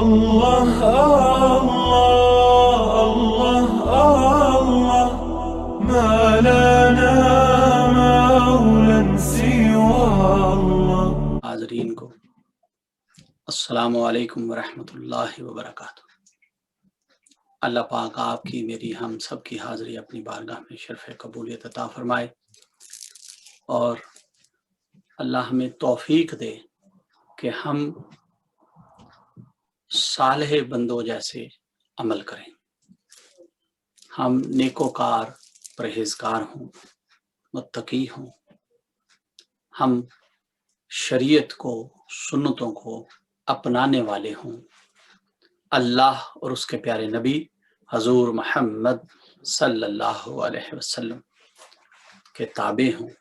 الله الله الله الله ما لنا مولا سوى الله. حاضرین کو السلام علیکم ورحمۃ اللہ وبرکاتہ۔ اللہ پاک آپ کی میری ہم سب کی حاضری اپنی بارگاہ میں شرف قبولیت عطا فرمائے اور اللہ ہمیں توفیق دے کہ ہم صالح بندوں جیسے عمل کریں، ہم نیکوکار پرہیزگار ہوں، متقی ہوں، ہم شریعت کو سنتوں کو اپنانے والے ہوں، اللہ اور اس کے پیارے نبی حضور محمد صلی اللہ علیہ وسلم کے تابع ہوں،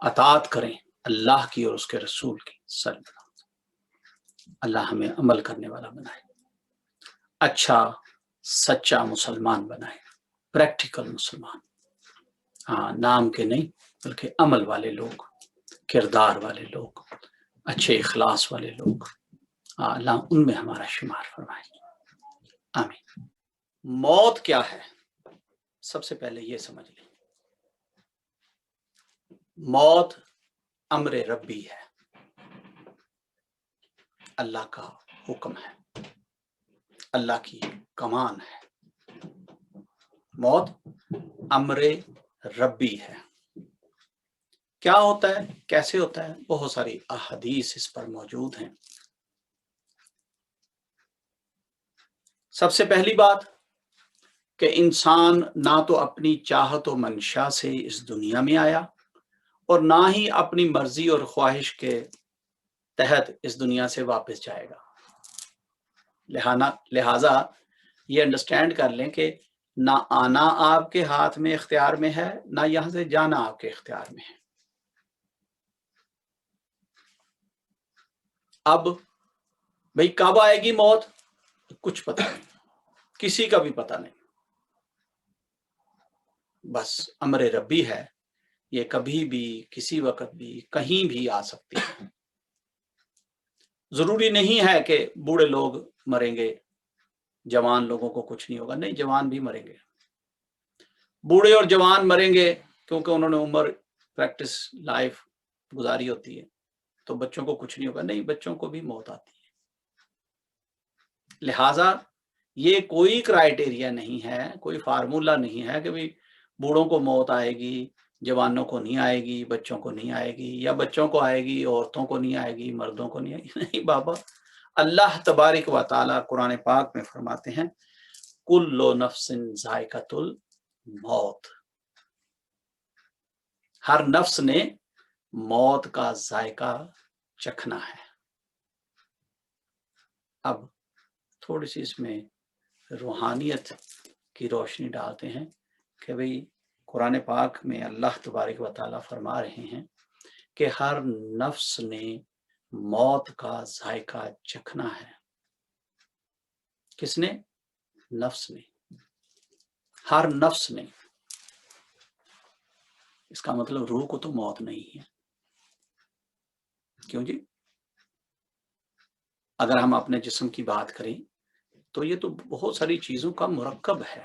اطاعت کریں اللہ کی اور اس کے رسول کی صلی اللہ علیہ وسلم۔ اللہ ہمیں عمل کرنے والا بنائے، اچھا سچا مسلمان بنائے، پریکٹیکل مسلمان، ہاں نام کے نہیں بلکہ عمل والے لوگ، کردار والے لوگ، اچھے اخلاص والے لوگ، اللہ ان میں ہمارا شمار فرمائے، آمین۔ موت کیا ہے؟ سب سے پہلے یہ سمجھ لیں، موت امر ربی ہے، اللہ کا حکم ہے، اللہ کی کمان ہے۔ موت امر ربی ہے۔ کیا ہوتا ہے، کیسے ہوتا ہے؟ بہت ساری احادیث اس پر موجود ہیں۔ سب سے پہلی بات کہ انسان نہ تو اپنی چاہت و منشا سے اس دنیا میں آیا اور نہ ہی اپنی مرضی اور خواہش کے تحت اس دنیا سے واپس جائے گا۔ لہٰذا یہ انڈرسٹینڈ کر لیں کہ نہ آنا آپ کے ہاتھ میں اختیار میں ہے، نہ یہاں سے جانا آپ کے اختیار میں ہے۔ اب بھئی کب آئے گی موت؟ کچھ پتہ نہیں، کسی کا بھی پتہ نہیں، بس امر ربی ہے، یہ کبھی بھی کسی وقت بھی کہیں بھی آ سکتی ہے۔ ضروری نہیں ہے کہ بوڑھے لوگ مریں گے، جوان لوگوں کو کچھ نہیں ہوگا، نہیں، جوان بھی مریں گے، بوڑھے اور جوان مریں گے کیونکہ انہوں نے عمر پریکٹس لائف گزاری ہوتی ہے، تو بچوں کو کچھ نہیں ہوگا، نہیں، بچوں کو بھی موت آتی ہے۔ لہٰذا یہ کوئی کرائیٹیریا نہیں ہے، کوئی فارمولا نہیں ہے کہ بھئی بوڑھوں کو موت آئے گی، جوانوں کو نہیں آئے گی، بچوں کو نہیں آئے گی، یا بچوں کو آئے گی، عورتوں کو نہیں آئے گی، مردوں کو نہیں آئے گی۔ نہیں بابا، اللہ تبارک و تعالیٰ قرآن پاک میں فرماتے ہیں کل نفس ذائقۃ الموت، ہر نفس نے موت کا ذائقہ چکھنا ہے۔ اب تھوڑی سی اس میں روحانیت کی روشنی ڈالتے ہیں کہ بھئی قرآن پاک میں اللہ تبارک و تعالیٰ فرما رہے ہیں کہ ہر نفس نے موت کا ذائقہ چکھنا ہے۔ کس نے؟ نفس نے، ہر نفس نے۔ اس کا مطلب روح کو تو موت نہیں ہے، کیوں جی؟ اگر ہم اپنے جسم کی بات کریں تو یہ تو بہت ساری چیزوں کا مرکب ہے۔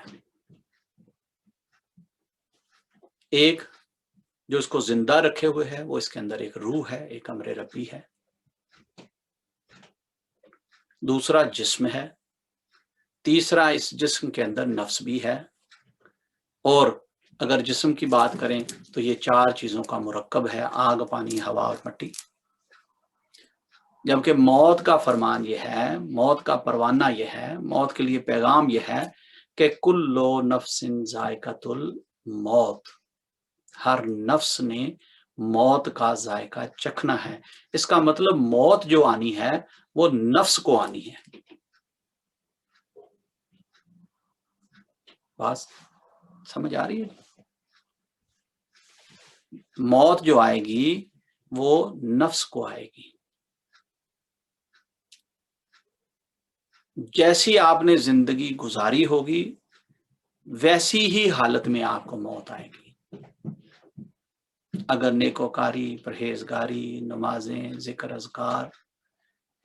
ایک جو اس کو زندہ رکھے ہوئے ہے وہ اس کے اندر ایک روح ہے، ایک امر ربی ہے، دوسرا جسم ہے، تیسرا اس جسم کے اندر نفس بھی ہے، اور اگر جسم کی بات کریں تو یہ چار چیزوں کا مرکب ہے، آگ، پانی، ہوا اور مٹی۔ جبکہ موت کا فرمان یہ ہے، موت کا پروانہ یہ ہے، موت کے لیے پیغام یہ ہے کہ کل نفس ذائقۃ الموت، ہر نفس نے موت کا ذائقہ چکھنا ہے۔ اس کا مطلب موت جو آنی ہے وہ نفس کو آنی ہے۔ بس سمجھ آ رہی ہے؟ موت جو آئے گی وہ نفس کو آئے گی۔ جیسی آپ نے زندگی گزاری ہوگی ویسی ہی حالت میں آپ کو موت آئے گی۔ اگر نیکوکاری، پرہیزگاری، نمازیں، ذکر اذکار،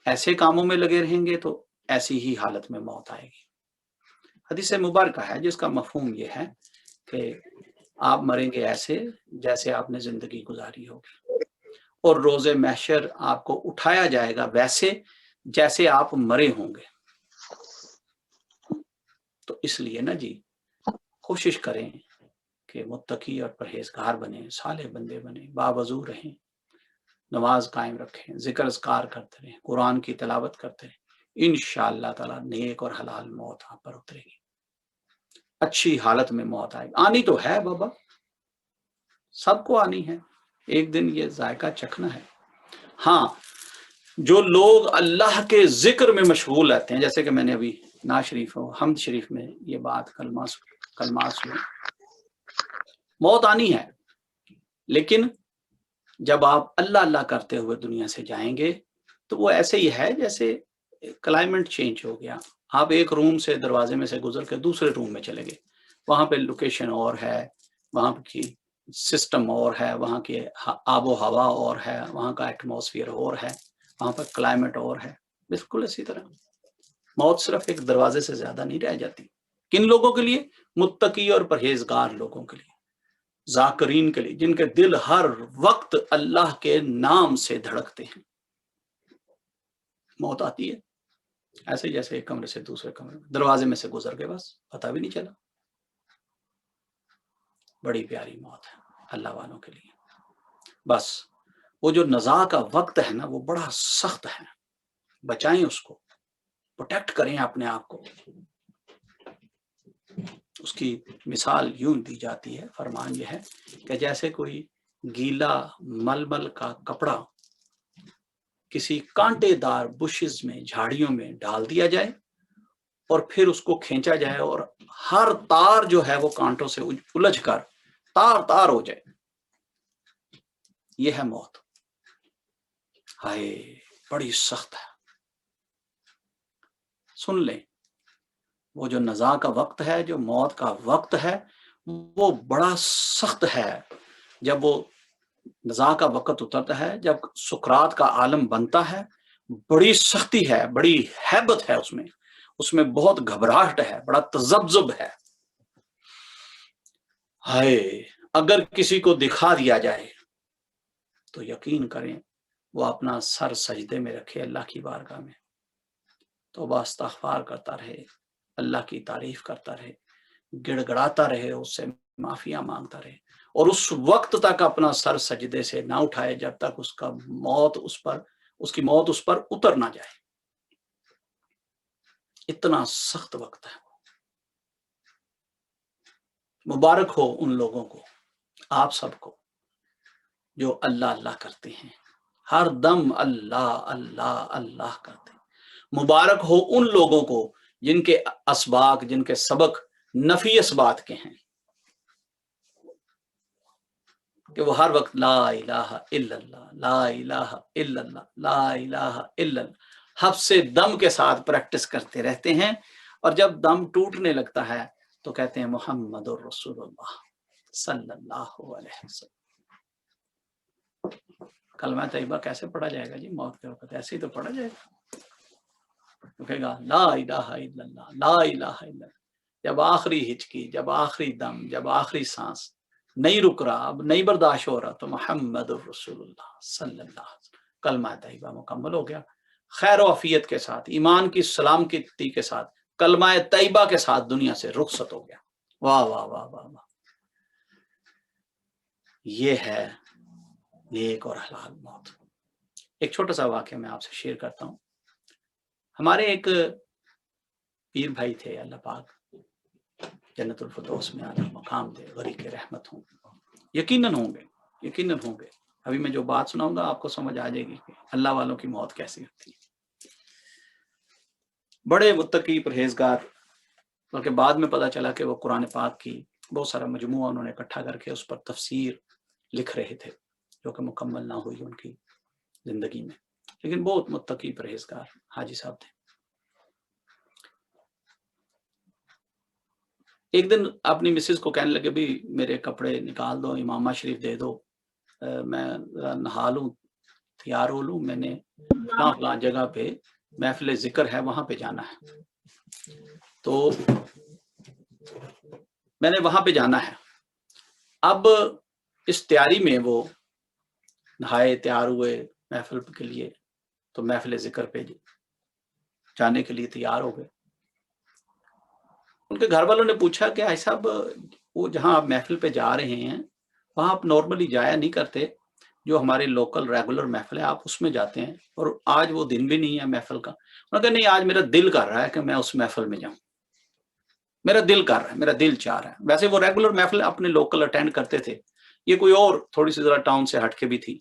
ایسے کاموں میں لگے رہیں گے تو ایسی ہی حالت میں موت آئے گی۔ حدیث مبارکہ ہے جس کا مفہوم یہ ہے کہ آپ مریں گے ایسے جیسے آپ نے زندگی گزاری ہوگی، اور روز محشر آپ کو اٹھایا جائے گا ویسے جیسے آپ مرے ہوں گے۔ تو اس لیے نا جی کوشش کریں کہ متقی اور پرہیزگار بنیں، صالح بندے بنیں، باوضو رہیں، نماز قائم رکھیں، ذکر اذکار کرتے رہیں، قرآن کی تلاوت کرتے رہیں، انشاءاللہ تعالیٰ نیک اور حلال موت آپ پر اترے گی، اچھی حالت میں موت آئے گی۔ آنی تو ہے بابا، سب کو آنی ہے، ایک دن یہ ذائقہ چکھنا ہے۔ ہاں جو لوگ اللہ کے ذکر میں مشغول رہتے ہیں، جیسے کہ میں نے ابھی نعت شریف و حمد شریف میں یہ بات کلمات سنی، موت آنی ہے، لیکن جب آپ اللہ اللہ کرتے ہوئے دنیا سے جائیں گے تو وہ ایسے ہی ہے جیسے کلائمیٹ چینج ہو گیا، آپ ایک روم سے دروازے میں سے گزر کے دوسرے روم میں چلے گئے، وہاں پہ لوکیشن اور ہے، وہاں کی سسٹم اور ہے، وہاں کی آب و ہوا اور ہے، وہاں کا ایٹماسفیئر اور ہے، وہاں پر کلائمیٹ اور ہے۔ بالکل اسی طرح موت صرف ایک دروازے سے زیادہ نہیں رہ جاتی۔ کن لوگوں کے لیے؟ متقی اور پرہیزگار لوگوں کے لیے، ذاکرین کے لیے، جن کے دل ہر وقت اللہ کے نام سے دھڑکتے ہیں۔ موت آتی ہے ایسے جیسے ایک کمرے سے دوسرے کمرے میں، دروازے میں سے گزر گئے، بس پتہ بھی نہیں چلا۔ بڑی پیاری موت ہے اللہ والوں کے لیے۔ بس وہ جو نزاع کا وقت ہے نا وہ بڑا سخت ہے، بچائیں اس کو، پروٹیکٹ کریں اپنے آپ کو۔ اس کی مثال یوں دی جاتی ہے، فرمان یہ ہے کہ جیسے کوئی گیلا ململ کا کپڑا کسی کانٹے دار بشز میں، جھاڑیوں میں ڈال دیا جائے اور پھر اس کو کھینچا جائے اور ہر تار جو ہے وہ کانٹوں سے الجھ کر تار تار ہو جائے، یہ ہے موت۔ ہائے بڑی سخت ہے۔ سن لیں، وہ جو نزاع کا وقت ہے، جو موت کا وقت ہے، وہ بڑا سخت ہے۔ جب وہ نزاع کا وقت اترتا ہے، جب سکرات کا عالم بنتا ہے، بڑی سختی ہے، بڑی ہیبت ہے، اس میں بہت گھبراہٹ ہے، بڑا تذبذب ہے۔ ہائے اگر کسی کو دکھا دیا جائے تو یقین کریں وہ اپنا سر سجدے میں رکھے اللہ کی بارگاہ میں، توبہ استغفار کرتا رہے، اللہ کی تعریف کرتا رہے، گڑ گڑاتا رہے، اس سے معافیاں مانگتا رہے، اور اس وقت تک اپنا سر سجدے سے نہ اٹھائے جب تک اس کی موت اس پر اتر نہ جائے۔ اتنا سخت وقت ہے۔ مبارک ہو ان لوگوں کو، آپ سب کو، جو اللہ اللہ کرتے ہیں، ہر دم اللہ اللہ اللہ کرتے ہیں۔ مبارک ہو ان لوگوں کو جن کے اسباق، جن کے سبق نفی اسبات کے ہیں، کہ وہ ہر وقت لا الہ الا اللہ، لا الہ الا اللہ، لا الہ الا اللہ حبس دم کے ساتھ پریکٹس کرتے رہتے ہیں، اور جب دم ٹوٹنے لگتا ہے تو کہتے ہیں محمد الرسول اللہ صلی اللہ علیہ وسلم۔ کلمہ طیبہ کیسے پڑھا جائے گا جی موت کے وقت؟ ایسے ہی تو پڑھا جائے گا، کہے گا لا الہ الا اللہ، لا الہ الا اللہ۔ جب آخری ہچکی، جب آخری دم، جب آخری سانس نہیں رک رہا، اب نہیں برداشت ہو رہا، تو محمد الرسول اللہ صلی اللہ علیہ وسلم، کلمہ طیبہ مکمل ہو گیا، خیر و عافیت کے ساتھ، ایمان کی سلامتی کے ساتھ، کلمہ طیبہ کے ساتھ دنیا سے رخصت ہو گیا۔ واہ واہ واہ واہ واہ، یہ ہے نیک اور حلال موت۔ ایک چھوٹا سا واقعہ میں آپ سے شیئر کرتا ہوں۔ ہمارے ایک پیر بھائی تھے، اللہ پاک جنت الفردوس میں اعلیٰ مقام دے، غریق رحمت ہوں، یقیناً ہوں گے۔ ابھی میں جو بات سناؤں گا آپ کو سمجھ آ جائے گی کہ اللہ والوں کی موت کیسی ہوتی ہے۔ بڑے متقی پرہیزگار، بلکہ بعد میں پتا چلا کہ وہ قرآن پاک کی بہت سارا مجموعہ انہوں نے اکٹھا کر کے اس پر تفسیر لکھ رہے تھے، جو کہ مکمل نہ ہوئی ان کی زندگی میں، لیکن بہت متقی پرہیزگار حاجی صاحب تھے۔ ایک دن اپنی مسز کو کہنے لگے بھی میرے کپڑے نکال دو، امامہ شریف دے دو، میں نہا لوں تیار ہو لوں، میں نے فلاں فلاں جگہ پہ محفل ذکر ہے، وہاں پہ جانا ہے، تو میں نے وہاں پہ جانا ہے۔ اب اس تیاری میں وہ نہائے، تیار ہوئے محفل کے لیے، تو محفل ذکر پہ جانے کے لیے تیار ہو گئے۔ ان کے گھر والوں نے پوچھا کہ بھائی صاحب وہ جہاں آپ محفل پہ جا رہے ہیں وہاں آپ نارملی جایا نہیں کرتے، جو ہمارے لوکل ریگولر محفل ہے آپ اس میں جاتے ہیں، اور آج وہ دن بھی نہیں ہے محفل کا۔ انہوں نے کہا نہیں، آج میرا دل کر رہا ہے کہ میں اس محفل میں جاؤں، میرا دل کر رہا ہے، میرا دل چاہ رہا ہے۔ ویسے وہ ریگولر محفل اپنے لوکل اٹینڈ کرتے تھے، یہ کوئی اور تھوڑی سی ذرا ٹاؤن سے ہٹ کے بھی تھی۔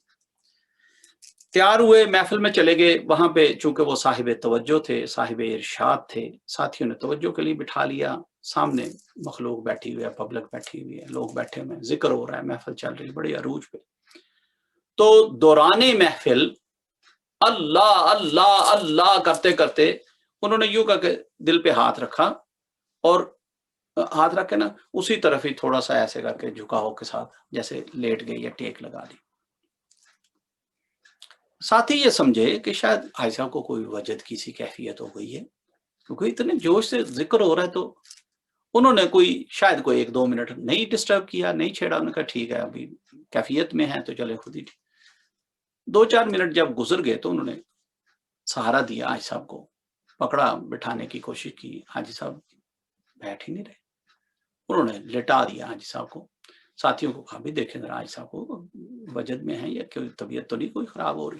تیار ہوئے، محفل میں چلے گئے۔ وہاں پہ چونکہ وہ صاحب توجہ تھے، صاحب ارشاد تھے، ساتھیوں نے توجہ کے لیے بٹھا لیا۔ سامنے مخلوق بیٹھی ہوئی ہے، پبلک بیٹھی ہوئی ہے، لوگ بیٹھے ہوئے ہیں، ذکر ہو رہا ہے، محفل چل رہی ہے بڑی عروج پہ۔ تو دوران محفل اللہ اللہ اللہ کرتے کرتے انہوں نے یوں کہا کہ دل پہ ہاتھ رکھا، اور ہاتھ رکھ کے نا اسی طرف ہی تھوڑا سا ایسے کر کے جھکاؤ کے ساتھ جیسے لیٹ گئی یا ٹیک لگا دی۔ ساتھی یہ سمجھے کہ شاید بھائی صاحب کو کوئی وجد کی سی کیفیت ہو گئی ہے، کیونکہ اتنے جوش سے ذکر ہو رہا ہے، تو انہوں نے شاید کوئی 1-2 منٹ نہیں ڈسٹرب کیا، نہیں چھیڑا۔ انہوں نے کہا ٹھیک ہے، ابھی کیفیت میں ہے تو چلے خود ہی۔ 2-4 منٹ جب گزر گئے تو انہوں نے سہارا دیا، حاجی صاحب کو پکڑا، بٹھانے کی کوشش کی، حاجی صاحب بیٹھ ہی نہیں رہے۔ انہوں نے لٹا دیا حاجی صاحب کو۔ ساتھیوں کو کہا بھی دیکھیں ذرا حاجی صاحب کو وجد میں ہے یا کوئی طبیعت تو نہیں کوئی خراب ہو رہی۔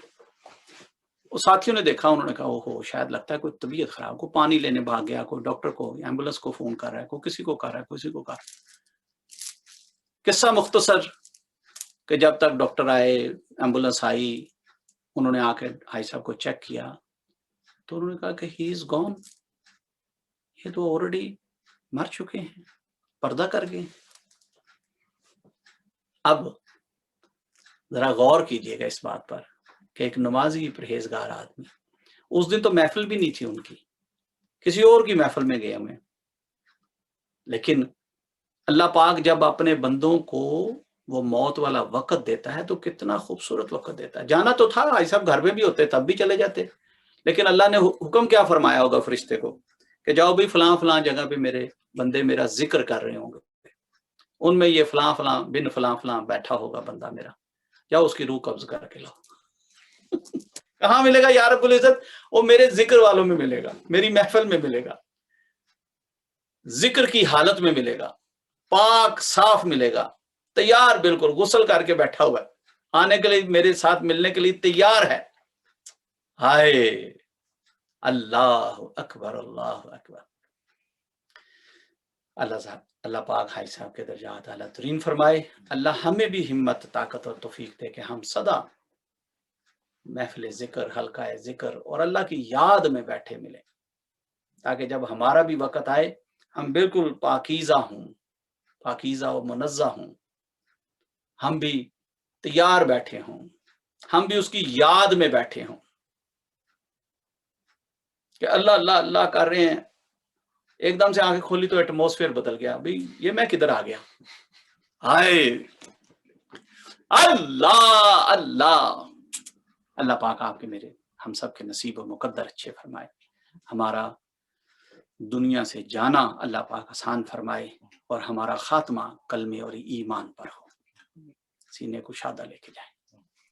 وہ ساتھیوں نے دیکھا، انہوں نے کہا اوہو شاید لگتا ہے کوئی طبیعت خراب، کوئی پانی لینے بھاگ گیا، کوئی ڈاکٹر کو، ایمبولینس کو فون کر رہا ہے، کوئی کسی کو کر رہا ہے، کسی کو کر رہا ہے۔ قصہ مختصر کہ جب تک ڈاکٹر آئے، ایمبولینس آئی، انہوں نے آ کے حاجی صاحب کو چیک کیا، تو انہوں نے کہا کہ ہی از گون، یہ تو آلریڈی مر چکے ہیں، پردہ کر گئے۔ اب ذرا غور کیجئے گا اس بات پر کہ ایک نمازی پرہیزگار آدمی، اس دن تو محفل بھی نہیں تھی ان کی، کسی اور کی محفل میں گئے ہوئے، لیکن اللہ پاک جب اپنے بندوں کو وہ موت والا وقت دیتا ہے تو کتنا خوبصورت وقت دیتا ہے۔ جانا تو تھا، بھائی صاحب گھر میں بھی ہوتے تب بھی چلے جاتے، لیکن اللہ نے حکم کیا فرمایا ہوگا فرشتے کو کہ جاؤ بھی فلاں فلاں جگہ پہ میرے بندے میرا ذکر کر رہے ہوں گے، ان میں یہ فلاں فلاں بن فلاں فلاں بیٹھا ہوگا بندہ میرا، جاؤ اس کی روح قبض کر کے لاؤ۔ کہاں ملے گا یا رب العزت؟ وہ میرے ذکر والوں میں ملے گا، میری محفل میں ملے گا، ذکر کی حالت میں ملے گا، پاک صاف ملے گا، تیار، بالکل غسل کر کے بیٹھا ہوا ہے، آنے کے لیے میرے ساتھ ملنے کے لیے تیار ہے۔ ہائے اللہ اکبر، اللہ اکبر۔ اللہ پاک حاجی صاحب کے درجات اعلیٰ ترین فرمائے۔ اللہ ہمیں بھی ہمت، طاقت اور توفیق دے کہ ہم سدا محفل ذکر، حلقہ ذکر اور اللہ کی یاد میں بیٹھے ملیں، تاکہ جب ہمارا بھی وقت آئے ہم بالکل پاکیزہ ہوں، پاکیزہ و منزہ ہوں، ہم بھی تیار بیٹھے ہوں، ہم بھی اس کی یاد میں بیٹھے ہوں کہ اللہ اللہ اللہ کر رہے ہیں، ایک دم سے آنکھیں کھولی تو ایٹماسفیئر بدل گیا، بھئی یہ میں کدھر آ گیا؟ ہائے اللہ اللہ۔ اللہ پاک آپ کے میرے ہم سب کے نصیب و مقدر اچھے فرمائے، ہمارا دنیا سے جانا اللہ پاک آسان فرمائے، اور ہمارا خاتمہ کلمے اور ایمان پر ہو، سینے کو شادہ لے کے جائیں۔